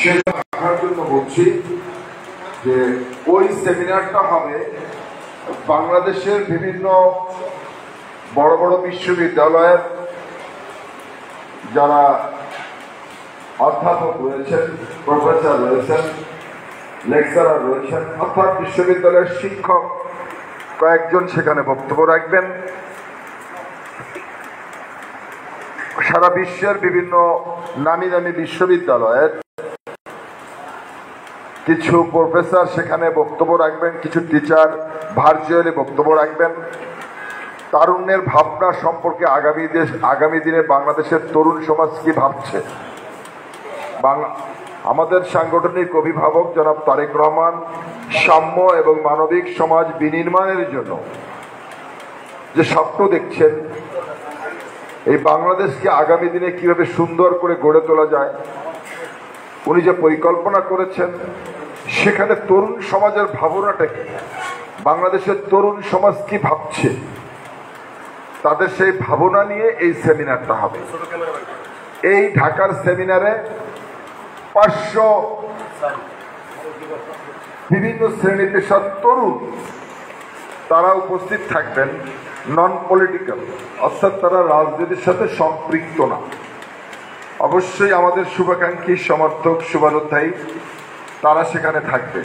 সেটা রাখার জন্য বলছি যে ওই সেমিনারটা হবে বাংলাদেশের বিভিন্ন বড় বড় বিশ্ববিদ্যালয়ের যারা অধ্যাপক রয়েছেন, প্রফেসর রয়েছেন, লেকচারার রয়েছেন, অর্থাৎ বিশ্ববিদ্যালয়ের শিক্ষক কয়েকজন সেখানে বক্তব্য রাখবেন। সারা বিশ্বের বিভিন্ন নামি দামি বিশ্ববিদ্যালয়ের কিছু প্রফেসর সেখানে বক্তব্য রাখবেন, কিছু টিচার ভার্চুয়ালি বক্তব্য রাখবেন। তারুণ্যের ভাবনা সম্পর্কে আগামী দিনে বাংলাদেশের তরুণ সমাজ কি ভাবছে, আমাদের সাংগঠনিক অভিভাবক জনাব তারেক রহমান সাম্য এবং মানবিক সমাজ বিনির্মাণের জন্য যে স্বপ্ন দেখছেন, এই বাংলাদেশকে আগামী দিনে কিভাবে সুন্দর করে গড়ে তোলা যায়, উনি যে পরিকল্পনা করেছেন, সেখানে তরুণ সমাজের ভাবনাটা কি, বাংলাদেশের তরুণ সমাজ কি ভাবছে, তাদের সেই ভাবনা নিয়ে এই সেমিনারটা হবে। এই ঢাকার সেমিনারে 500 বিভিন্ন শ্রেণী পেশার তরুণ তারা উপস্থিত থাকবেন, নন পলিটিক্যাল, অর্থাৎ তারা রাজনীতির সাথে সম্পৃক্ত না। অবশ্যই আমাদের শুভাকাঙ্ক্ষী, সমর্থক, শুভানুধ্যায়ী তারা সেখানে থাকবে।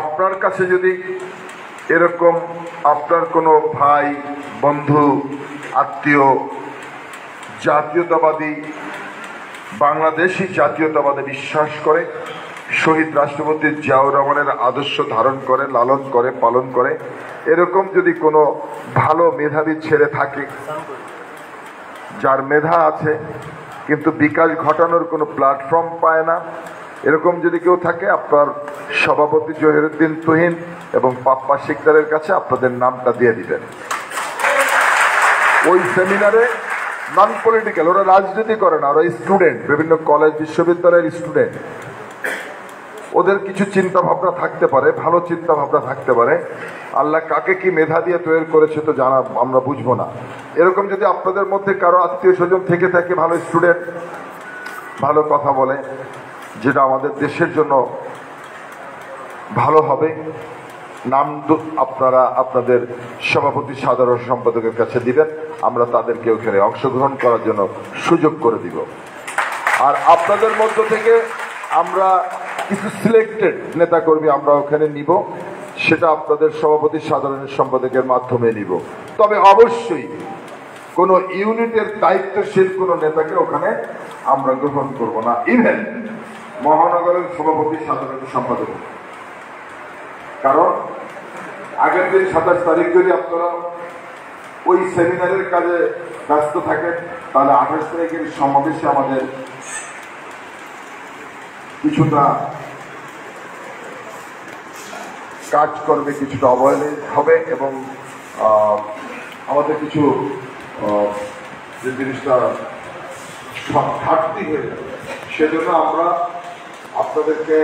আপনার কাছে যদি এরকম আপনার কোনো ভাই, বন্ধু, আত্মীয় জাতীয়তাবাদী, বাংলাদেশি জাতীয়তাবাদে বিশ্বাস করে, শহীদ রাষ্ট্রপতি জিয়াউর রহমানের আদর্শ ধারণ করে, লালন করে, পালন করে, এরকম যদি কোনো ভালো মেধাবী ছেলে থাকে, যার মেধা আছে কিন্তু বিকাশ ঘটানোর কোনো প্ল্যাটফর্ম পায় না, এরকম যদি কেউ থাকে, আপনার সভাপতি জহিরুদ্দিন তুহিন এবং পাপ্পা শিকদারের কাছে আপনাদের নামটা দিয়ে দিবেন। ওই সেমিনারে নন পলিটিক্যাল, ওরা রাজনীতি করে না, ওরা স্টুডেন্ট, বিভিন্ন কলেজ বিশ্ববিদ্যালয়ের স্টুডেন্ট। ওদের কিছু চিন্তা ভাবনা থাকতে পারে, ভালো চিন্তা ভাবনা থাকতে পারে। আল্লাহ কাকে কি মেধা দিয়ে তৈরি করেছে তো জানা আমরা বুঝবো না। এরকম যদি আপনাদের মধ্যে কারো আত্মীয় স্বজন থেকে থাকে, ভালো স্টুডেন্ট, ভালো কথা বলে, যেটা আমাদের দেশের জন্য ভালো হবে, নাম আপনারা আপনাদের সভাপতি, সাধারণ সম্পাদকের কাছে দিবেন। আমরা তাদেরকে ওখানে অংশগ্রহণ করার জন্য সুযোগ করে দিব। আর আপনাদের মধ্য থেকে আমরা কিছু সিলেক্টেড নেতাকর্মী আমরা ওখানে নিব, সেটা আপনাদের সভাপতি, সাধারণ সম্পাদকের মাধ্যমে নিব। তবে অবশ্যই কোনো ইউনিটের দায়িত্বশীল কোনো নেতাকে ওখানে আমরা গ্রহণ করব না, ইভেন মহানগরের সভাপতি, সাধারণ সম্পাদক। কারণ আগের দিন 27 তারিখ যদি আপনারা ওই সেমিনারের কাজে ব্যস্ত থাকেন, তাহলে 28 তারিখের সমাবেশে আমাদের কিছুটা কাজ করবে, কিছুটা অবহেলা হবে এবং আমাদের কিছু যে জিনিসটা ঘাটতি হয়ে যাবে। সেজন্য আমরা আপনাদেরকে,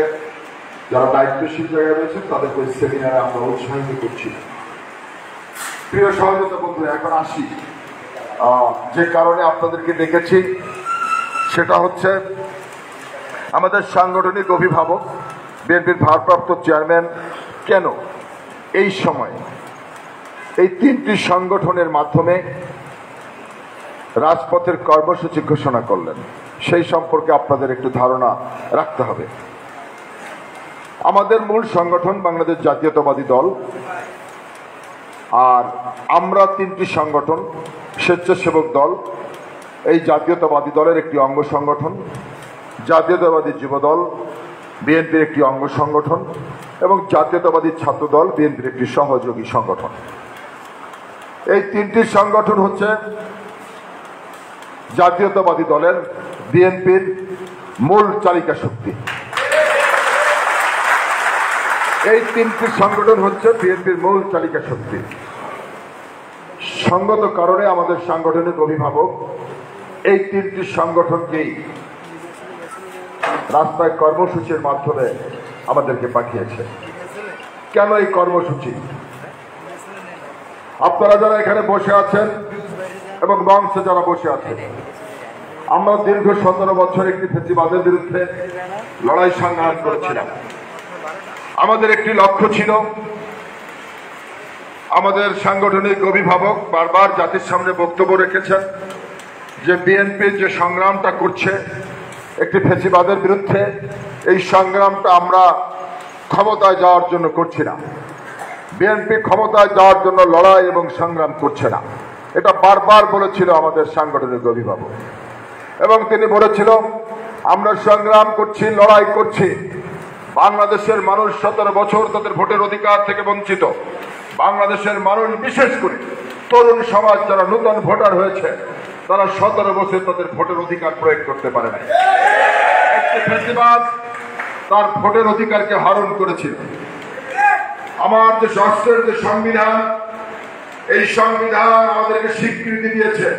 যারা দায়িত্বশীল জায়গায় রয়েছেন, তাদেরকে ওই সেমিনারে আমরা উৎসাহিত করছি। প্রিয় সহযোগিতা বন্ধুরা, এখন আসি যে কারণে আপনাদেরকে ডেকেছি, সেটা হচ্ছে আমাদের সাংগঠনিক অভিভাবক, বিএনপির ভারপ্রাপ্ত চেয়ারম্যান কেন এই সময় এই 3টি সংগঠনের মাধ্যমে রাজপথের কর্মসূচি ঘোষণা করলেন, সেই সম্পর্কে আপনাদের একটু ধারণা রাখতে হবে। আমাদের মূল সংগঠন বাংলাদেশ জাতীয়তাবাদী দল, আর আমরা 3টি সংগঠন, স্বেচ্ছাসেবক দল, এই জাতীয়তাবাদী দলের একটি অঙ্গ সংগঠন, জাতীয়তাবাদী যুবদল বিএনপির একটি অঙ্গ সংগঠন এবং জাতীয়তাবাদী ছাত্র দল বিএনপির একটি সহযোগী সংগঠন। এই 3টি সংগঠন হচ্ছে জাতীয়তাবাদী দলের, বিএনপির মূল চালিকা শক্তি। এই 3টি সংগঠন হচ্ছে বিএনপির মূল চালিকা শক্তি। সঙ্গত কারণে আমাদের সাংগঠনিক অভিভাবক এই 3টি সংগঠনকেই রাস্তায় কর্মসূচির মাধ্যমে আমাদেরকে পাঠিয়েছে। কেন এই কর্মসূচি? আপনারা যারা এখানে বসে আছেন এবং মঞ্চে যারা বসে আছেন, আমরা দীর্ঘ 17 বছর একটি ফ্যাসিবাদের বিরুদ্ধে লড়াই সংগ্রাম করেছিলাম। আমাদের একটি লক্ষ্য ছিল, আমাদের সাংগঠনিক অভিভাবক বারবার জাতির সামনে বক্তব্য রেখেছেন যে বিএনপির যে সংগ্রামটা করছে একটি ফ্যাসিবাদের বিরুদ্ধে, এই সংগ্রামটা আমরা ক্ষমতায় যাওয়ার জন্য করছি না। বিএনপি ক্ষমতায় যাওয়ার জন্য লড়াই এবং সংগ্রাম করছে না, এটা বারবার বলেছিল আমাদের সাংগঠনিক অভিভাবক। এবং তিনি বলেছিল আমরা সংগ্রাম করছি, লড়াই করছি। বাংলাদেশের মানুষ 17 বছর তাদের ভোটের অধিকার থেকে বঞ্চিত। বাংলাদেশের মানুষ, বিশেষ করে তরুণ সমাজ যারা নতুন ভোটার হয়েছে, তারা 17 বছর তাদের ভোটের অধিকার প্রয়োগ করতে পারে না। একটি ফ্যাসিবাদ তার ভোটের অধিকারকে হরণ করেছিল। আমার যে রাষ্ট্রের যে সংবিধান, এই সংবিধান আমাদেরকে স্বীকৃতি দিয়েছে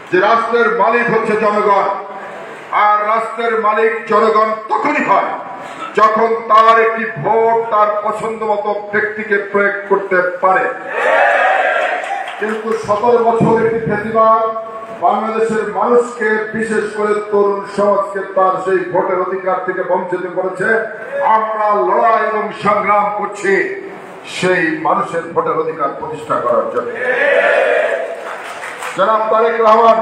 যে রাষ্ট্রের মালিক হচ্ছে জনগণ, আর রাষ্ট্রের মালিক জনগণ তখনই হয় যখন তার একটি ভোট তার পছন্দ মতো ব্যক্তিকে প্রয়োগ করতে পারে। কিন্তু 17 বছর একটি ফ্যাসিবাদ বাংলাদেশের মানুষকে, বিশেষ করে তরুণ সমাজকে তার সেই ভোটের অধিকার থেকে বঞ্চিত করেছে। আমরা লড়াই এবং সংগ্রাম করছি সেই মানুষের ভোটের অধিকার প্রতিষ্ঠা করার জন্য। জনাব তারেক রহমান,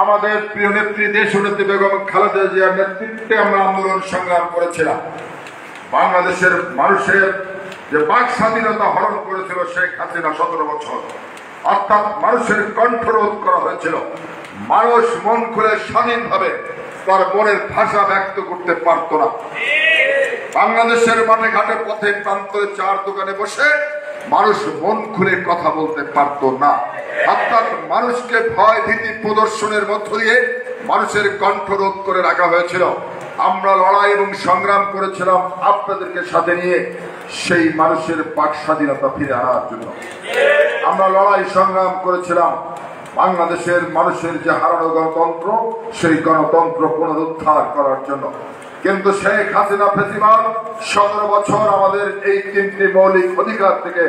আমাদের প্রিয় নেত্রী দেশনেত্রী বেগম খালেদা জিয়ার নেতৃত্বে আমরা আন্দোলন সংগ্রাম করেছিলাম। বাংলাদেশের মানুষের যে বাক স্বাধীনতা হরণ করেছিল শেখ হাসিনা 17 বছর, অর্থাৎ মানুষের কণ্ঠরোধ করা হয়েছিল। মানুষ মন খুলে স্বাধীনভাবে তার মনের ভাষা ব্যক্ত করতে পারত না। বাংলাদেশের মাঠে ঘাটে, পথে প্রান্তরে, চার দোকানে বসে মানুষ মন খুলে কথা বলতে পারত না। অর্থাৎ মানুষকে ভয় ভীতি প্রদর্শনের মধ্য দিয়ে মানুষের কণ্ঠরোধ করে রাখা হয়েছিল। আমরা লড়াই এবং সংগ্রাম করেছিলাম আপনাদেরকে সাথে নিয়ে সেই মানুষের বাক স্বাধীনতা ফিরে আনার জন্য। আমরা লড়াই সংগ্রাম করেছিলাম বাংলাদেশের মানুষের যে হারানো গণতন্ত্র, সেই গণতন্ত্র পুনরুদ্ধার করার জন্য। কিন্তু শেখ হাসিনা ফ্যাসিবাদ 17 বছর আমাদের এই 3টি মৌলিক অধিকার থেকে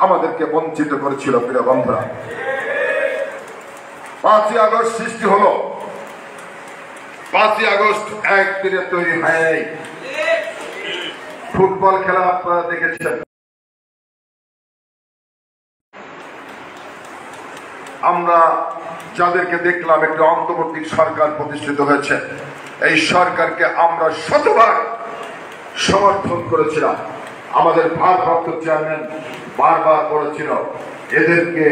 আমাদেরকে বঞ্চিত করেছিল। প্রিয় বন্ধুরা, 5ই আগস্ট সৃষ্টি হলো। 5ই আগস্ট একদিনে তৈরি হয়। ফুটবল খেলা আপনারা দেখেছেন। আমরা যাদেরকে দেখলাম, একটি অন্তর্বর্তী সরকার প্রতিষ্ঠিত হয়েছে। এই সরকারকে আমরা শতভাগ সমর্থন করেছিলাম। আমাদের ভারপ্রাপ্ত চেয়ারম্যান বারবার বলেছিল এদেরকে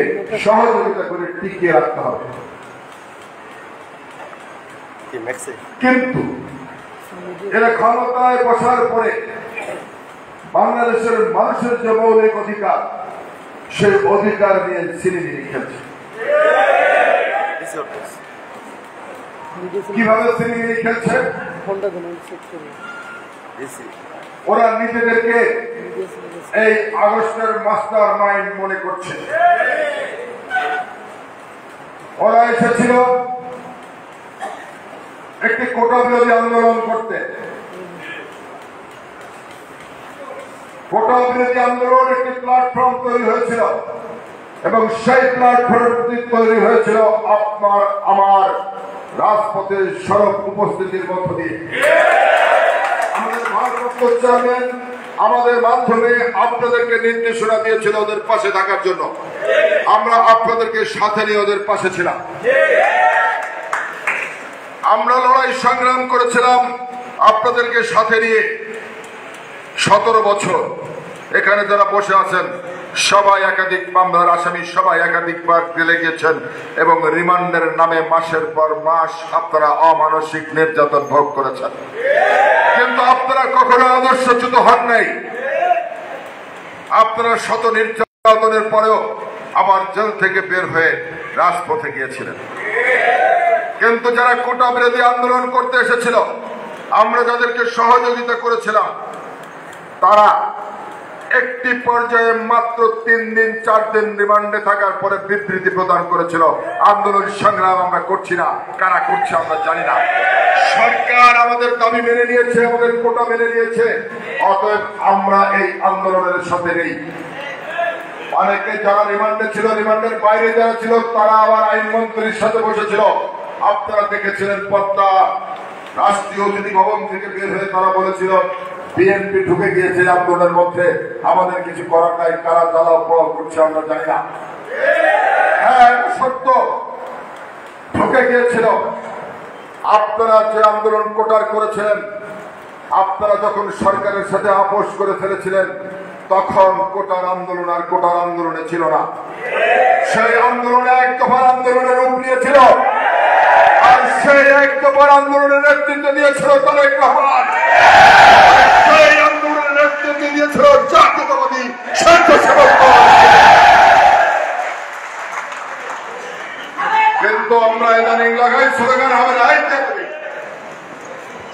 সহযোগিতা করে টিকিয়ে রাখতে হবে। কিন্তু এরা ক্ষমতায় বসার পরে বাংলাদেশের মানুষের যে মৌলিক অধিকার, সেই অধিকার নিয়ে ছিনিমিনি খেলছে। কিভাবে ছিনিমিনি খেলছে? ওরা নিজেদেরকে এই আগস্টের মাস্টার মাইন্ড মনে করছে। ওরা এসেছিল একটি কোটা বিরোধী আন্দোলন করতে। কোটা বিরোধী আন্দোলন একটি প্ল্যাটফর্ম তৈরি হয়েছিল এবং সেই প্ল্যাটফর্ম তৈরি হয়েছিল আপনার আমার রাজপথের সড়ক উপস্থিতির মধ্য দিয়ে। আমাদের ভারপ্রাপ্ত চেয়ারম্যান আমাদের মাধ্যমে আপনাদেরকে নির্দেশনা দিয়েছিল ওদের পাশে থাকার জন্য। আমরা আপনাদেরকে সাথে নিয়ে ওদের পাশে ছিলাম। আমরা লড়াই সংগ্রাম করেছিলাম আপনাদেরকে সাথে নিয়ে। 17 বছর এখানে যারা বসে আছেন সবাই একাধিক মামলার আসামি, সবাই একাধিকবার জেলে গিয়েছেন এবং রিমান্ডের নামে মাসের পর মাস আপনারা অমানসিক নির্যাতন ভোগ করেছেন। কিন্তু আপনারা কখনো আদর্শচ্যুত হন নাই। আপনারা শত নির্যাতনের পরেও আবার জেল থেকে বের হয়ে রাজপথে গিয়েছিলেন। কিন্তু যারা কোটা বিরোধী আন্দোলন করতে এসেছিল, আমরা যাদেরকে সহযোগিতা করেছিলাম, তারা একটি পর্যায়ে মাত্র 3 দিন 4 দিন রিমান্ডে থাকার পরে বিবৃতি প্রদান করেছিল আন্দোলন সংগ্রাম আমরা করছি না। কারা করছে আমরা জানি না। সরকার আমাদের দাবি মেনে নিয়েছে, আমাদের কোটা মেনে নিয়েছে, অতএব আমরা এই আন্দোলনের সাথে নেই। অনেকে যারা রিমান্ডে ছিল, রিমান্ডের বাইরে যারা ছিল, তারা আবার আইনমন্ত্রীর সাথে বসেছিল আপনারা দেখেছিলেন পদ্মা রাষ্ট্রীয় অতিথি ভবন থেকে বের হয়ে তারা বলেছিল বিএনপি ঢুকে গিয়েছে আন্দোলনের মধ্যে, আমাদের কিছু করার নাই, কারা জ্বালাও পোড়াও করছে আমরা জানি না। হ্যাঁ সত্য, ঢুকে গিয়েছিল। আপনারা যে আন্দোলন কোটার করেছিলেন, আপনারা যখন সরকারের সাথে আপোষ করে ফেলেছিলেন, তখন কোটার আন্দোলন আর কোটার আন্দোলনে ছিল না। সেই আন্দোলনে এক দফার আন্দোলনের রূপ নিয়েছিল, আর সেই এক দফার আন্দোলনের নেতৃত্ব দিয়েছিল তারেক রহমান। সেই আন্দোলনের নেতৃত্ব দিয়েছিল জাতীয়তাবাদী স্বেচ্ছাসেবক দল। কিন্তু আমরা ইদানিং লাগাই স্লোগান হবে না,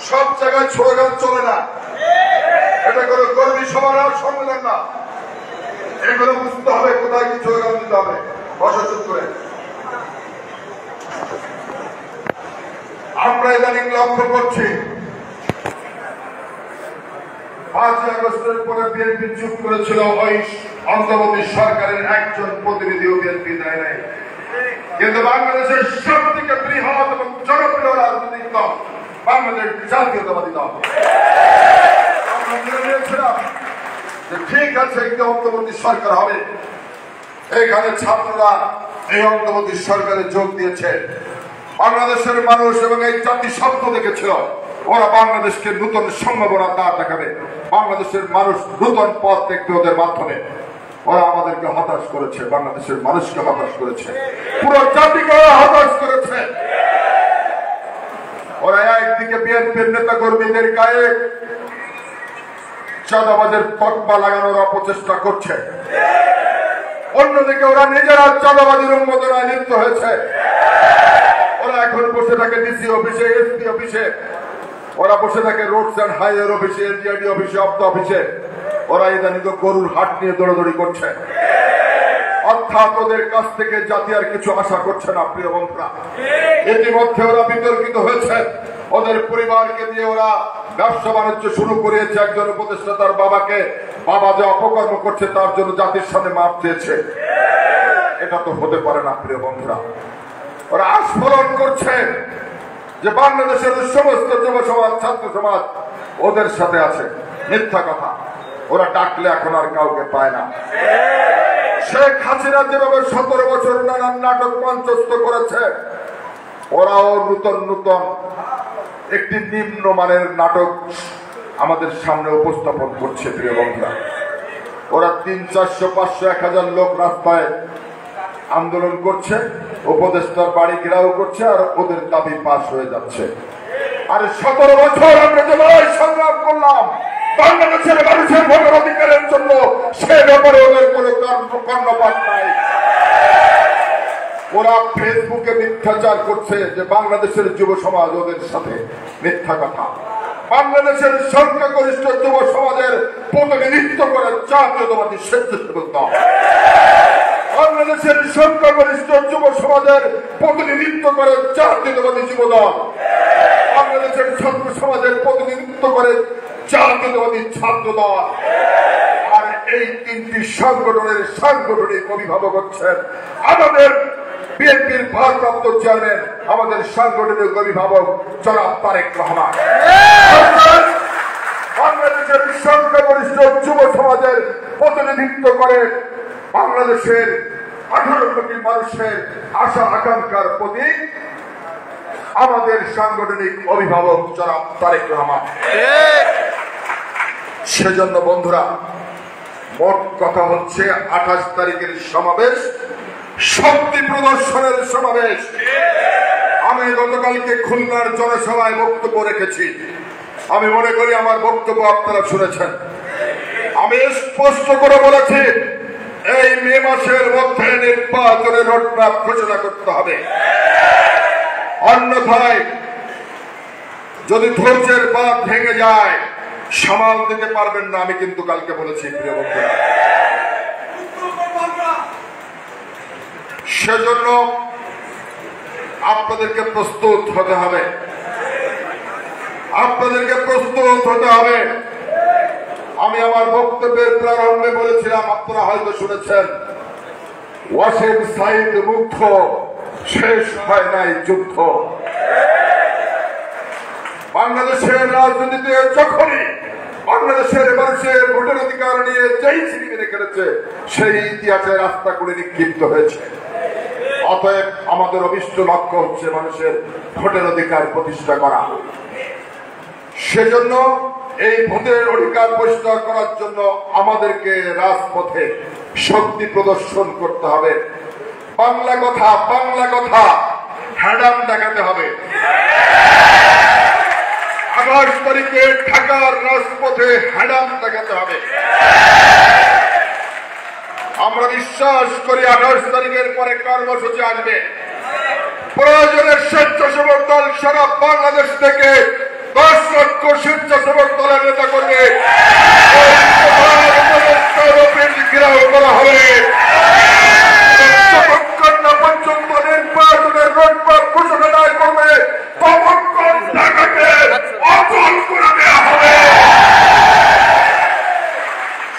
সব জায়গায় স্লোগান চলে না, এটা কোনো কর্মী সভা না, সম্মেলন না। এগুলো বুঝতে হবে কোথায় কি স্লোগান দিতে হবে। বসত করে আমরা ইদানিং লক্ষ্য করছি 5 আগস্টের পরে বিএনপি চুপ করেছিল, ওই অন্তর্বর্তী সরকারের একজন প্রতিনিধিও বিএনপি দেয় নাই। কিন্তু বাংলাদেশের সব থেকে বৃহৎ এবং জনপ্রিয় রাজনৈতিক দল বাংলাদেশ জাতীয়তাবাদী দল, আমরা মেনে নিয়েছিলাম যে ঠিক আছে একটি অন্তর্বর্তী সরকার হবে। এখানে ছাত্ররা এই অন্তর্বর্তী সরকারে যোগ দিয়েছে। বাংলাদেশের মানুষ এবং এই জাতি স্বপ্ন দেখেছিল ওরা বাংলাদেশকে নতুন সম্ভাবনা দ্বার দেখাবে, বাংলাদেশের মানুষ নতুন পথ দেখবে ওদের মাধ্যমে। ওরা আমাদেরকে হতাশ করেছে, বাংলাদেশের মানুষকে হতাশ করেছে, পুরো জাতিকে ওরা হতাশ করেছে। ওরা একদিকে বিএনপির নেতা কর্মীদের গায়ে চাঁদাবাজের তকমা লাগানোর অপচেষ্টা করছে, অন্যদিকে ওরা নিজেরা চাঁদাবাজির উন্মোদনায় লিপ্ত হয়েছে। ওরা এখন বসে থাকে ডিসি অফিসে, এসপি অফিসে, ওরা বসে থাকে রোডস অ্যান্ড হাইওয়ে অফিসে, এলজিআইডি অফিসে, অব্দ অফিসে। ওরা ইদানিং গরুর হাট নিয়ে দৌড়াদৌড়ি করছে, অর্থাৎ ওদের কাছ থেকে জাতি আর কিছু আশা করছে না। প্রিয় বন্ধুরা, ইতিমধ্যে ওরা বিতর্কিত হয়েছে, ওদের পরিবারকে দিয়ে ওরা ব্যবসা বাণিজ্য শুরু করিয়েছে। একজন উপদেষ্টা তার বাবাকে, বাবা যে অপকর্ম করছে তার জন্য জাতির সামনে মাপ চেয়েছে। এটা তো হতে পারে না প্রিয় বন্ধুরা। ওরা আস্ফলন করছে যে বাংলাদেশের সমস্ত যুব সমাজ, ছাত্র সমাজ ওদের সাথে আছে। মিথ্যা কথা, ওরা ডাকলে এখন আর কাউকে পায় না। শেখ হাসিনা যেভাবে 17 বছর নানান নাটক মঞ্চস্থ করেছে, ওরাও নূতন নূতন একটি নিম্নমানের নাটক আমাদের সামনে উপস্থাপন করছে। প্রিয় বন্ধুরা, ওরা 300, 400, 500, 1000 লোক রাস্তায় আন্দোলন করছে, উপদেষ্টার বাড়ি ঘেরাও করছে, আর ওদের দাবি পাস হয়ে যাচ্ছে। আর 17 বছর আমরা যে লড়াই সংগ্রাম করলাম বাংলাদেশের মানুষের ভোটের অধিকারের জন্য, সে ব্যাপারে ওদের কোনো কর্ণপাত নাই। ওরা ফেসবুকে মিথ্যাচার করছে যে বাংলাদেশের যুব সমাজ ওদের সাথে, মিথ্যা কথা। বাংলাদেশের সংখ্যাগরিষ্ঠ যুব সমাজের প্রতিনিধিত্ব করে জাতীয়তাবাদী স্বেচ্ছাসেবক দল। বাংলাদেশের সংখ্যাগরিষ্ঠ যুব সমাজের প্রতিনিধিত্ব করে জাতীয়তাবাদী যুব দল। বাংলাদেশের ছাত্র সমাজের প্রতিনিধিত্ব করে জাতীয়তাবাদী ছাত্র দল। আর এই 3টি সংগঠনের সাংগঠনিক অভিভাবক হচ্ছেন আমাদের বিএনপির ভারপ্রাপ্ত চেয়ারম্যান, আমাদের সাংগঠনিক অভিভাবক জনাব তারেক রহমান। বাংলাদেশের সংখ্যাগরিষ্ঠ যুব সমাজের প্রতিনিধিত্ব করে বাংলাদেশের 18 কোটি মানুষের আশা আকাঙ্ক্ষার প্রতি আমাদের সাংগঠনিক অভিভাবক জনাব তারেক রহমান। সেজন্য বন্ধুরা, মোট কথা হচ্ছে 28 তারিখের সমাবেশ শক্তি প্রদর্শনের সমাবেশ। আমি গতকালকে খুলনার জনসভায় বক্তব্য রেখেছি। আমি মনে করি আমার বক্তব্য আপনারা শুনেছেন। আমি স্পষ্ট করে বলেছি, এই মে মাসের মধ্যে নির্বাচনের রোডম্যাপ ঘোষণা করতে হবে, অন্যথায় যদি ধৈর্যের বাঁধ ভেঙে যায় সামাল দিতে পারবেন না। আমি কিন্তু কালকে বলেছি প্রিয় বন্ধুরা। সেজন্য আপনাদেরকে প্রস্তুত হতে হবে, আপনাদেরকে প্রস্তুত হতে হবে। আমি আমার বক্তব্যের প্রারম্ভে বলেছিলাম, আপনারা হয়তো শুনেছেন, ওয়াসিম সাইদ মুগ্ধ, শেষ হয় নাই যুদ্ধ। বাংলাদেশের রাজনীতিতে যখনই বাংলাদেশের মানুষের ভোটের অধিকার নিয়ে যেই ছিনিমিনি খেলেছে সেই ইতিহাসে রাস্তা করে নিক্ষিপ্ত হয়েছে। অতএব আমাদের অভিষ্ট লক্ষ্য হচ্ছে মানুষের ভোটের অধিকার প্রতিষ্ঠা করা। সেজন্য এই ভোটের অধিকার প্রতিষ্ঠা করার জন্য আমাদেরকে রাজপথে শক্তি প্রদর্শন করতে হবে। বাংলা কথা হ্যাডাম দেখাতে হবে। 28 তারিখে ঢাকার রাজপথে হ্যাডাম দেখাতে হবে। আমরা বিশ্বাস করি 28 তারিখের পরে কর্মসূচি আসবে। প্রয়োজনে স্বেচ্ছাসেবক দল সারা বাংলাদেশ থেকে 10 লক্ষ স্বেচ্ছাসেবক দলের নেতা কর্মী ঘেরাও করা হবে। যতক্ষণ না পর্যন্ত নির্বাচনের রোডম্যাপ ঘোষণা না করবে ততক্ষণ ঢাকাকে অচল করে দেওয়া হবে।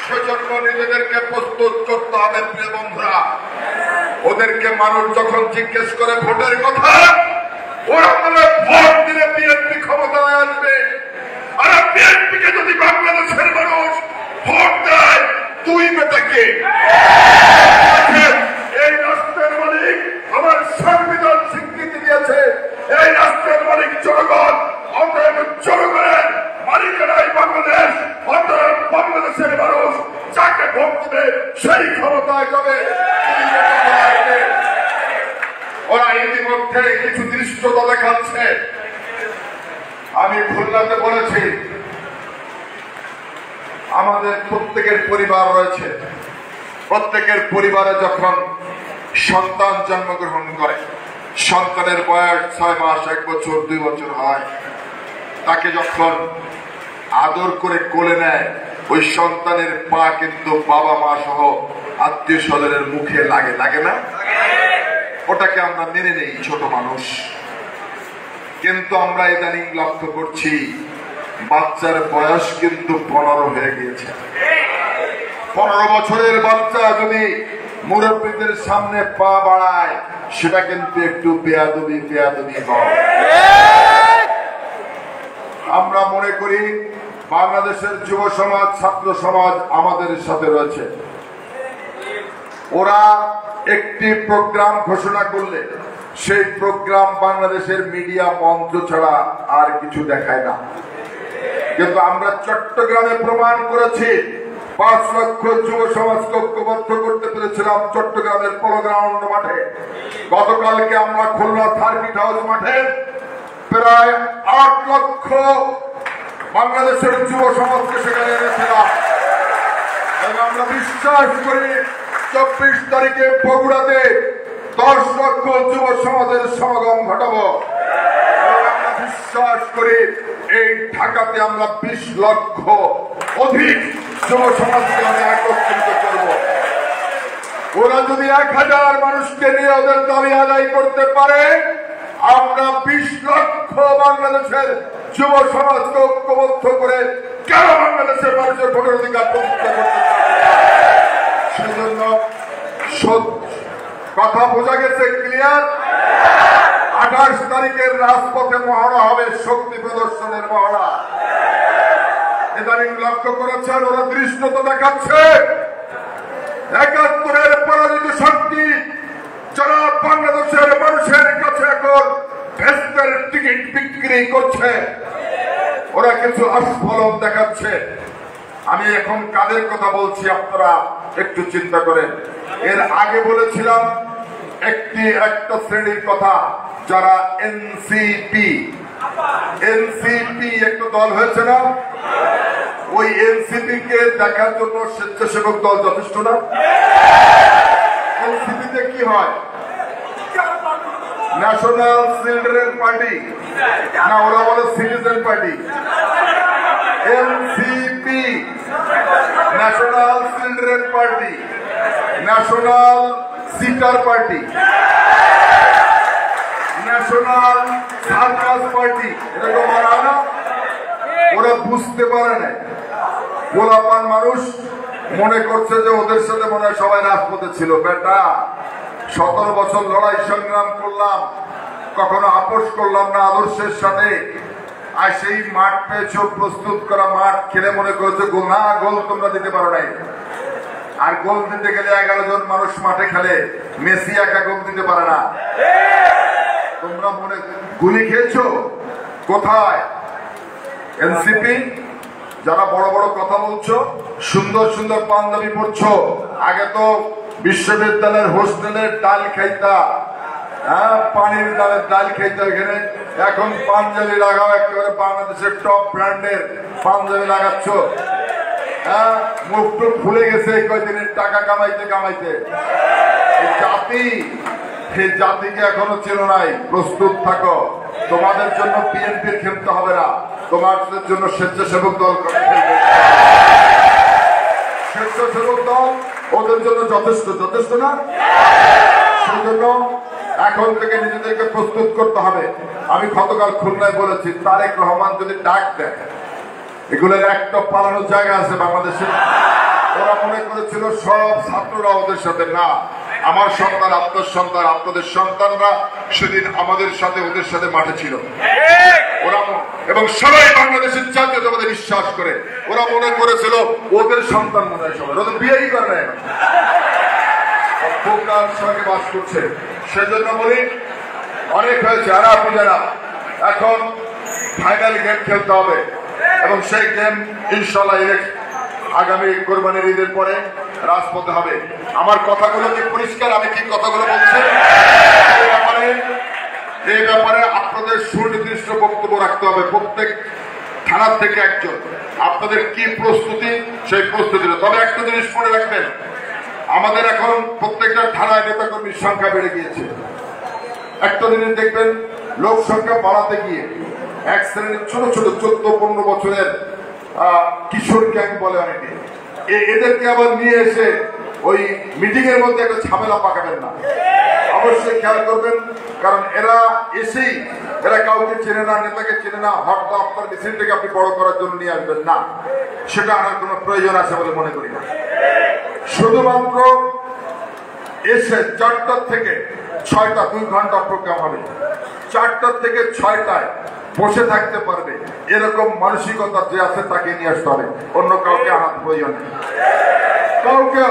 সেজন্য নিজেদেরকে প্রস্তুত করতে হবে। প্রিয় বন্ধুরা, ওদেরকে মানুষ যখন জিজ্ঞেস করে ভোটের কথা, ওরা বলে ভোট দিলে বিএনপি ক্ষমতায় আসবে। আর বিএনপিকে যদি বাংলাদেশের মানুষ ভোট দেয়, তুই বেটাকে এই রাষ্ট্রের মালিক আমার সংবিধান স্বীকৃতি দিয়েছে। এই রাষ্ট্রের মালিক জনগণ। অতএব জনগণের মালিকেরাই বাংলাদেশ। অতএব বাংলাদেশের মানুষ যাকে ভোট দেবে সেই ক্ষমতায় যাবে। ওরা ইতিমধ্যে কিছু দৃশ্যতা দেখাচ্ছে। আমি খুলনাতে বলেছি, আমাদের প্রত্যেকের পরিবার রয়েছে। প্রত্যেকের পরিবারে যখন সন্তান জন্মগ্রহণ করে, সন্তানের বয়স 6 মাস, 1 বছর, 2 বছর হয়, তাকে যখন আদর করে কোলে নেয়, ওই সন্তানের পা কিন্তু বাবা মা সহ আত্মীয় স্বজনের মুখে লাগে না? ওটাকে আমরা মেনে নেই, ছোট মানুষ। কিন্তু আমরা ইদানিং লক্ষ্য করছি বাচ্চার বয়স কিন্তু 15 হয়ে গিয়েছে। 15 বছরের বাচ্চা যদি মুরব্বীদের সামনে পা বাড়ায়, সেটা কিন্তু একটু বেয়াদবি হয়। আমরা মনে করি বাংলাদেশের যুব সমাজ, ছাত্র সমাজ আমাদের সাথে রয়েছে। ওরা একটি প্রোগ্রাম ঘোষণা করলে সেই প্রোগ্রাম বাংলাদেশের মিডিয়া মঞ্চ ছাড়া আর কিছু দেখায় না। কিন্তু আমরা চট্টগ্রামে প্রমাণ করেছি, 5 লক্ষ যুব সমাজকে ঐক্যবদ্ধ করতে পেরেছিলাম চট্টগ্রামের পলো গ্রাউন্ড মাঠে। গতকালকে আমরা খুলনা সার্কিট হাউস মাঠে প্রায় 8 লক্ষ বাংলাদেশের যুব সমাজকে সেখানে এনেছিলাম। এবং আমরা বিশ্বাস করি 24 তারিখে বগুড়াতে 10 লক্ষ যুব সমাজের সমাগম ঘটাবো। আমরা বিশ্বাস করি এই ঢাকাতে আমরা 20 লক্ষ অধিক যুব সমাজকে আমরা একত্রিত করব। ওরা যদি 1000 মানুষকে নিয়ে ওদের দাবি আদায় করতে পারে, আমরা 20 লক্ষ বাংলাদেশের যুব সমাজকে ঐক্যবদ্ধ করে কেন বাংলাদেশের মানুষের ভোটের অধিকার প্রতিষ্ঠা করতে পারে? সেজন্য কথা বোঝা গেছে, ক্লিয়ার। 28 তারিখের রাজপথে মহড়া হবে, শক্তি প্রদর্শনের মহড়া। ইদানিং লক্ষ্য করেছেন, ওরা দৃশ্যতা দেখাচ্ছে 71-এর পরাজিত শক্তি যারা বাংলাদেশের মানুষের কাছে এখন ভেস্তের টিকিট বিক্রি করছে, ওরা কিছু আস্ফলন দেখাচ্ছে। আমি এখন কাদের কথা বলছি আপনারা একটু চিন্তা করেন। এর আগে বলেছিলাম একটা শ্রেণীর কথা, যারা এনসিপি একটা দল হয়েছে না? ওই এনসিপি কে দেখার জন্য স্বেচ্ছাসেবক দল যথেষ্ট না? এনসিপিতে কি হয়? ন্যাশনাল চিলড্রেন পার্টি না, ওরা বলে citizen party. NCP national children party, national seater party, national circus party, এরকম মারা না? ওরা বুঝতে পারে না। গোলাপান মানুষ মনে করছে যে ওদের সাথে মনে হয় সবাই রাজপথে ছিল। বেটা, 17 বছর লড়াই সংগ্রাম করলাম, কখনো আপোষ করলাম না আদর্শের সাথে। আর সেই মাঠ পেয়েছো, প্রস্তুত করা মাঠ, খেলে মনে করেছো গোল না, গোল তোমরা দিতে পারো নাই। আর গোল দিতে গেলে 11 জন মানুষ মাঠে খেলে, মেসি একা গোল দিতে পারে না। তোমরা মনে গুলি খেয়েছো কোথায়? এনসিপি যারা বড় বড় কথা বলছো, সুন্দর সুন্দর পাঞ্জাবি পড়ছো, আগে তো বিশ্ববিদ্যালয়ের হোস্টেলের ডাল খাইতা, হ্যাঁ পানির ডালের ডাল খাইতে, এখানে এখন পাঞ্জাবি লাগাও, একেবারে বাংলাদেশের টপ ব্র্যান্ডের পাঞ্জাবি লাগাচ্ছ। হ্যাঁ মুখ টুক ফুলে গেছে এই কয়দিনের টাকা কামাইতে কামাইতে। এই জাতি, সেই জাতিকে এখনো চেনো নাই। প্রস্তুত থাকো, তোমাদের জন্য বিএনপির খেলতে হবে না, তোমাদের জন্য স্বেচ্ছাসেবক দল খেলবে। স্বেচ্ছাসেবক দল ওদের জন্য যথেষ্ট, যথেষ্ট না? সেই জন্য এখন থেকে নিজেদেরকে প্রস্তুত করতে হবে। আমি গতকাল খুলনায় বলেছি, তারেক রহমান যদি ডাক দেয়, এগুলোর একটা পালানোর জায়গা আছে বাংলাদেশে। ওরা মনে করেছিল সব ছাত্ররা ওদের সাথে, না, আমার সন্তান, আপনার সন্তান, আপনাদের সন্তানরা সেদিন আমাদের সাথে, ওদের সাথে মাঠে ছিল। ওরা এবং সবাই বাংলাদেশের জাতীয়তাবাদে বিশ্বাস করে। ওরা মনে করেছিল ওদের সন্তান মনে হয় সবাই, ওদের বিয়েই করে না, সঙ্গে বাস করছে। সেজন্য বলি অনেক হয়েছে। আর আপনি যারা এখন ফাইনাল গেম খেলতে হবে, এবং সেই গেম ইনশাল্লাহ আগামী কোরবানির ঈদের পরে রাজপথে হবে। আমার কথাগুলো কি পরিষ্কার? আমি কি কথাগুলো বলছি? এই ব্যাপারে আপনাদের সুনির্দিষ্ট বক্তব্য রাখতে হবে, প্রত্যেক থানার থেকে একজন। আপনাদের কি প্রস্তুতি, সেই প্রস্তুতিটা। তবে একটা জিনিস মনে রাখবেন, আমাদের এখন প্রত্যেকটা থানায় নেতাকর্মীর সংখ্যা বেড়ে গিয়েছে। একটা জিনিস দেখবেন, লোক সংখ্যা বাড়াতে গিয়ে এক শ্রেণীর ছোট ছোট 14-15 বছরের কিশোর গ্যাং বলে অনেকে, এদেরকে আবার নিয়ে এসে ওই মিটিং এর মধ্যে একটা ঝামেলা পাকাবেন না, অবশ্যই খেয়াল করবেন। কারণ এরা এসেই, এরা কাউকে চেনে না, নেতাকে চেনে না, হঠাৎ আপনার মিছিলটাকে আপনি বড় করার জন্য নিয়ে আসবেন না, সেটা আনার কোনো প্রয়োজন আছে বলে মনে করি না। শুধুমাত্র এসে 4টা থেকে 6টা 2 ঘন্টা প্রোগ্রাম হবে, 4টা থেকে 6টায় বসে থাকতে পারবে এরকম মানসিকতা যে আছে তাকে নিয়ে আসতে হবে, অন্য কাউকে আনার প্রয়োজন নেই। কাউকে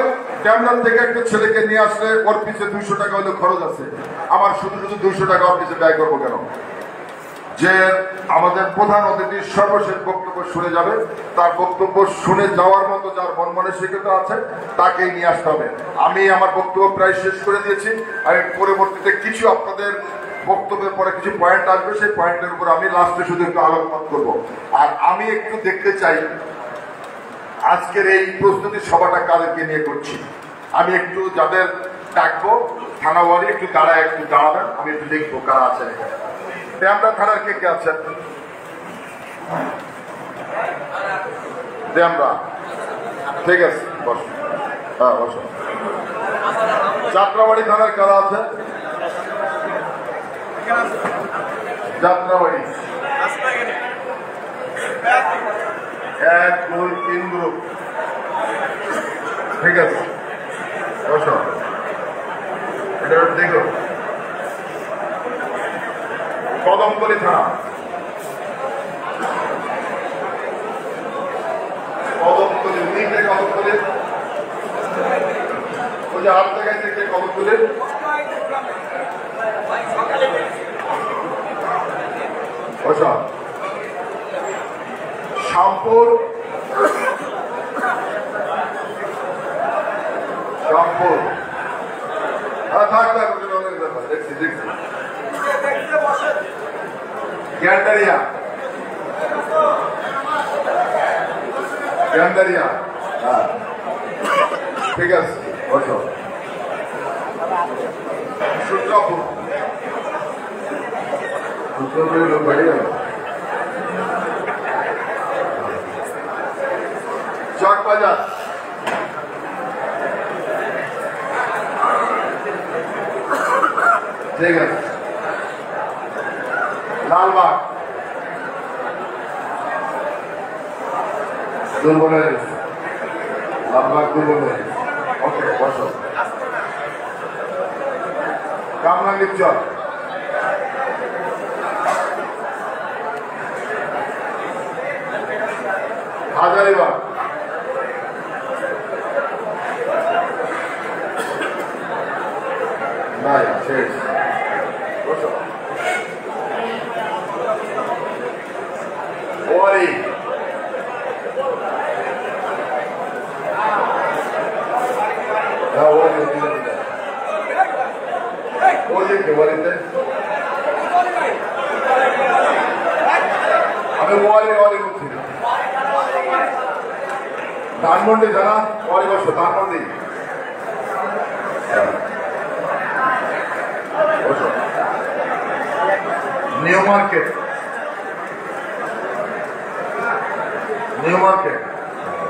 ড্যামরান থেকে একটা ছেলেকে নিয়ে আসলে ওর পিছে 200 টাকা হলে খরচ আছে, আমার শুধু শুধু 200 টাকা ওর পিছে ব্যয় করবো কেন? যে আমাদের প্রধান অতিথির সর্বশেষ বক্তব্য শুনে যাবে, তার বক্তব্য শুনে যাওয়ার মতো যার মন মানসিকতা আছে তাকেই নিয়ে আসতে হবে। আমি আমার বক্তব্য প্রায় শেষ করে দিয়েছি। আমি পরবর্তীতে কিছু আপনাদের বক্তব্যের পরে কিছু পয়েন্ট আসবে, সেই পয়েন্টের উপর আমি লাস্টে শুধু একটু আলোকপাত করবো। আর আমি একটু দেখতে চাই আজকের এই প্রস্তুতি সভাটা কাদেরকে নিয়ে করছি। আমি একটু যাদের ডাকবো থানাওয়ারি একটু দাঁড়াবেন, আমি একটু দেখবো কারা আছেন এখানে। ড্যামরা থানার কে কে আছেন? ড্যামরা, ঠিক আছে, বসো। হ্যাঁ বসো। যাত্রাবাড়ি থানার কারা আছে? যাত্রাবাড়ি 1, 2, 3 গ্রুপ, ঠিক আছে, বসো। এটা দেখো কদমতলী থানা, কদমতলী উনিকে কদমতলী, ওই যে 8 জায়গায় থেকে কদমতলী, বসা। শ্যামপুর, শ্যামপুর দেখছি দেখছি। গ্যান্ডারিয়া, গ্যান্ডারিয়া, হ্যাঁ ঠিক আছে, বসো। সূত্রপুর, সূত্রপুরের লোক বাড়ি গেল। চকবাজার, ঠিক আছে। লালবাগ, দুর্বল হয়ে গেছে, লালবাগ দুর্বল হয়ে গেছে, ওকে বসো। কামরাঙ্গীর চর, হাজারিবাগ, নাই শেষ। ওয়ারি, ওয়ারিতে আমি ওয়ারি বলছি না। ধানমন্ডি জানা ওয়ারি বসো, ধানমন্ডি নিউ মার্কেট,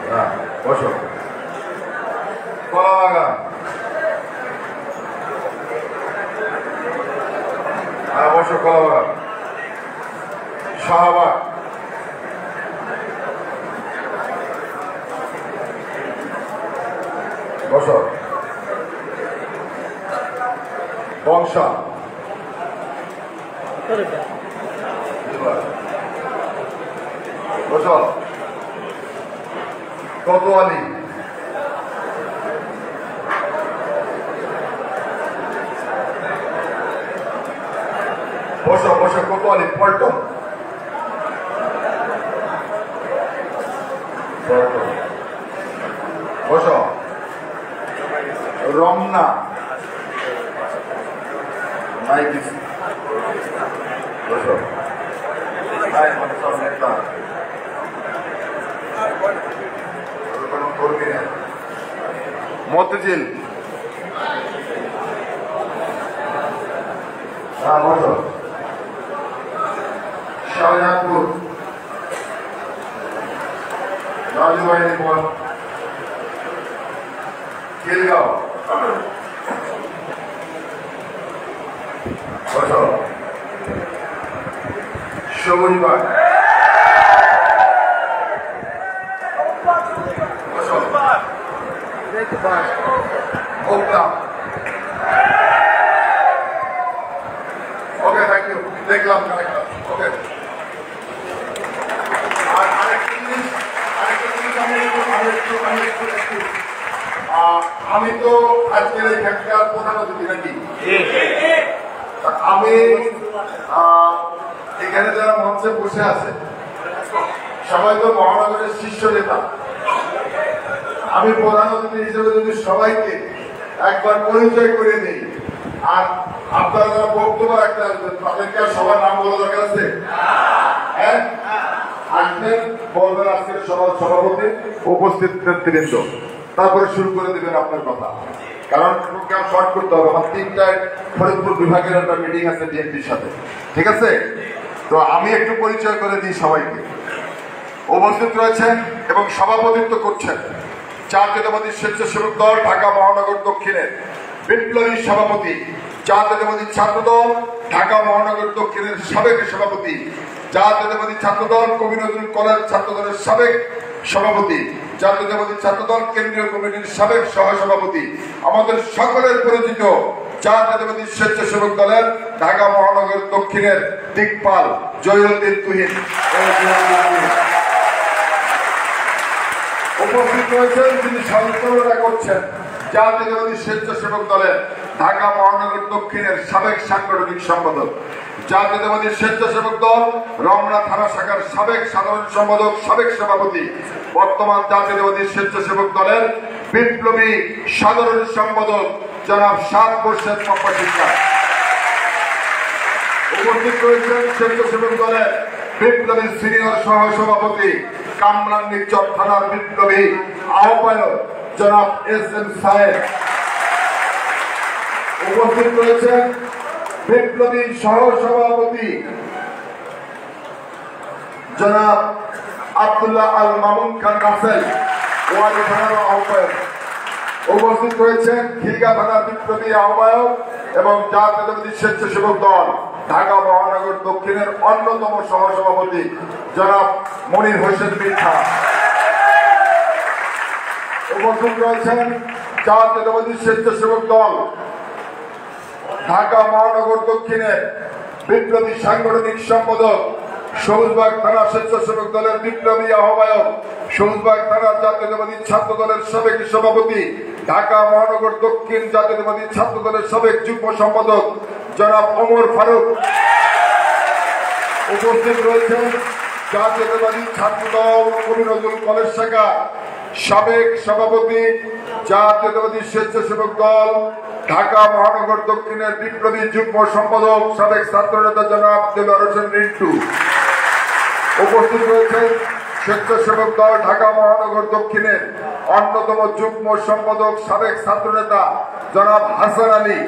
হ্যাঁ বসো। কলাবাগান, হ্যাঁ বসো। কলাবাগান, শাহবাগ, বসো। বংশা, বসো। কোতোয়ালি, বসো বসো। কোতোয়ালি, পল্টন, বসো। রমনা, নাই কিছু, বসো। মতিঝিল, হ্যাঁ বসো। শাহজাহানপুর, রাজবাহিনী পথ, খিলগাঁও, বসো। সবুজবাগ, বসো। ভোক্তা, ওকে থ্যাংক ইউ, দেখলাম ওকে। আর আরেকটা জিনিস আমি তো আজকের এই ফ্যাক্টরির প্রধান অতিথি নাকি? আমি এখানে যারা মঞ্চে বসে আছে সবাই তো মহানগরের শীর্ষ নেতা। আমি প্রধান অতিথি হিসেবে যদি সবাইকে একবার পরিচয় করে দিই, আর আপনারা যারা বক্তব্য রাখতে আসবেন তাদেরকে আর সবার নাম বলা দরকার আছে? হ্যাঁ, আসবেন, বলবেন আজকের সভার সভাপতি, উপস্থিত নেতৃবৃন্দ, তারপরে শুরু করে দিবেন আপনার কথা। কারণ প্রোগ্রাম শর্ট করতে হবে। আমার 3টায় ফরিদপুর বিভাগের একটা মিটিং আছে বিএনপির সাথে, ঠিক আছে? তো আমি একটু পরিচয় করে দিই সবাইকে। উপস্থিত রয়েছেন এবং সভাপতিত্ব করছেন জাতীয়তাবাদী স্বেচ্ছাসেবক দল ঢাকা মহানগর দক্ষিণের বিপ্লবী সভাপতি, জাতীয়তাবাদী ছাত্র দল ঢাকা মহানগর দক্ষিণের সাবেক সভাপতি, জাতীয়তাবাদী ছাত্র দল কবি নজরুল কলেজ ছাত্র দলের সাবেক সভাপতি, জাতীয়তাবাদী ছাত্র দল কেন্দ্রীয় কমিটির সাবেক সহসভাপতি, আমাদের সকলের পরিচিত জাতীয়তাবাদী স্বেচ্ছাসেবক দলের ঢাকা মহানগর দক্ষিণের দিকপাল জহিরুদ্দিন তুহিন। উপস্থিত রয়েছেন যিনি সঞ্চালনা করছেন জাতীয়তাবাদী স্বেচ্ছাসেবক দলের ঢাকা মহানগর দক্ষিণের সাবেক সাংগঠনিক সম্পাদক, জাতীয়তাবাদী স্বেচ্ছাসেবক দল রমনা থানা শাখার সাবেক সাধারণ সম্পাদক, সাবেক সভাপতি, বর্তমান জাতীয়তাবাদী স্বেচ্ছাসেবক দলের বিপ্লবী সাধারণ সম্পাদক জনাব 7 বর্ষের মপ্পাশিকা। উপস্থিত রয়েছেন স্বেচ্ছাসেবক দলের বিপ্লবী সিনিয়র সহ সভাপতি, কামরাঙ্গীরচর থানার বিপ্লবী আহ্বায়ক জনাব SM সাহেব। উপস্থিত রয়েছেন বিপ্লবী সহ সভাপতি জনাব আব্দুল্লাহ আল মামুন খান রাসেল, ওয়ালি থানার আহ্বায়ক। উপস্থিত রয়েছেন খিলগাঁও থানার বিপ্লবী আহ্বায়ক এবং জাতীয়তাবাদী স্বেচ্ছাসেবক দল ঢাকা মহানগর দক্ষিণের অন্যতম সহসভাপতি জনাব মনির হোসেন মিঠা। উপস্থিত রয়েছেন জাতীয়তাবাদী স্বেচ্ছাসেবক দল ঢাকা মহানগর দক্ষিণের বিপ্লবী সাংগঠনিক সম্পাদক সবুজবাগ থানা স্বেচ্ছাসেবক দলের বিপ্লবী আহ্বায়ক, সবুজবাগ থানা জাতীয়তাবাদী ছাত্র দলের সাবেক সভাপতি, ঢাকা মহানগর দক্ষিণ জাতীয়তাবাদী ছাত্র দলের সাবেক যুগ্ম সম্পাদক জনাব ওমর ফারুক। উপস্থিত রয়েছেন জাতীয়তাবাদী ছাত্র দল কবি নজরুল কলেজ শাখা সাবেক সভাপতি, জাতীয়তাবাদী স্বেচ্ছাসেবক দল ঢাকা মহানগর দক্ষিণের বিপ্লবী যুগ্ম সম্পাদক সাবেক ছাত্র নেতা জনাব দেলোয়ার হোসেন রিন্টু। উপস্থিত রয়েছেন স্বেচ্ছাসেবক দল ঢাকা মহানগর দক্ষিণের অন্যতম যুগ্ম সম্পাদক সাবেক ছাত্র নেতা জনাব হাসান আলী।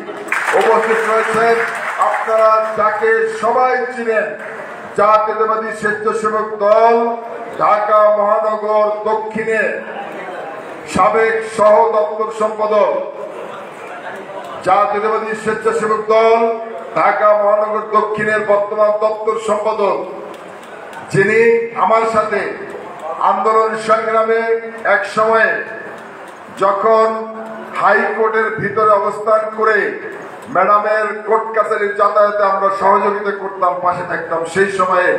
উপস্থিত রয়েছেন আপনারা যাকে সবাই চিনেন, জাতীয়তাবাদী স্বেচ্ছাসেবক দল ঢাকা মহানগর দক্ষিণের সাবেক সহ দপ্তর সম্পাদক, জাতীয়তাবাদী স্বেচ্ছাসেবক দল ঢাকা মহানগর দক্ষিণের বর্তমান দপ্তর সম্পাদক, যিনি আমার সাথে আন্দোলন সংগ্রামে এক সময়ে যখন হাইকোর্টের ভিতরে অবস্থান করে ম্যাডামের কোর্ট কাছারির যাতায়াতে আমরা সহযোগিতা করতাম, পাশে থাকতাম, সেই সময়ে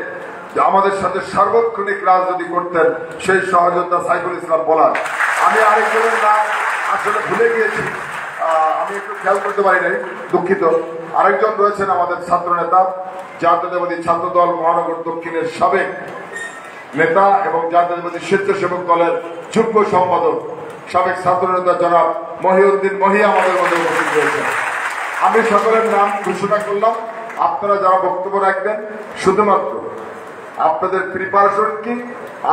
আমাদের সাথে সার্বক্ষণিক রাজনীতি করতেন সেই সহযোদ্ধা সাইফুল ইসলাম পলাশ। আমি আরেকজনের নাম আসলে ভুলে গিয়েছি, আমি একটু খেয়াল করতে পারি নাই, দুঃখিত। আরেকজন রয়েছেন আমাদের ছাত্র নেতা, জাতীয়তাবাদী ছাত্র দল মহানগর দক্ষিণের সাবেক নেতা এবং জাতীয়তাবাদী স্বেচ্ছাসেবক দলের যুগ্ম সম্পাদক সাবেক ছাত্র নেতা জনাব মহিউদ্দিন মহি আমাদের মধ্যে উপস্থিত রয়েছেন। আমি সকলের নাম ঘোষণা করলাম। আপনারা যারা বক্তব্য রাখবেন, শুধুমাত্র আপনাদের প্রিপারেশন কি,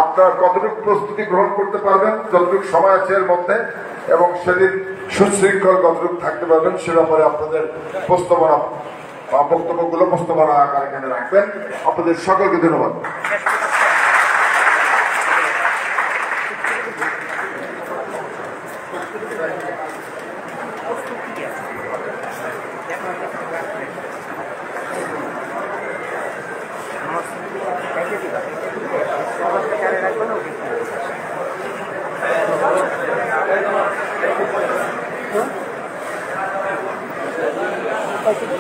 আপনারা কতটুকু প্রস্তুতি গ্রহণ করতে পারবেন, যতটুকু সময় আছে এর মধ্যে, এবং সেদিন সুশৃঙ্খল কতটুকু থাকতে পারবেন সে ব্যাপারে আপনাদের বক্তব্যগুলো প্রস্তাবনা আকার এখানে রাখবেন। আপনাদের সকলকে ধন্যবাদ। Thank you.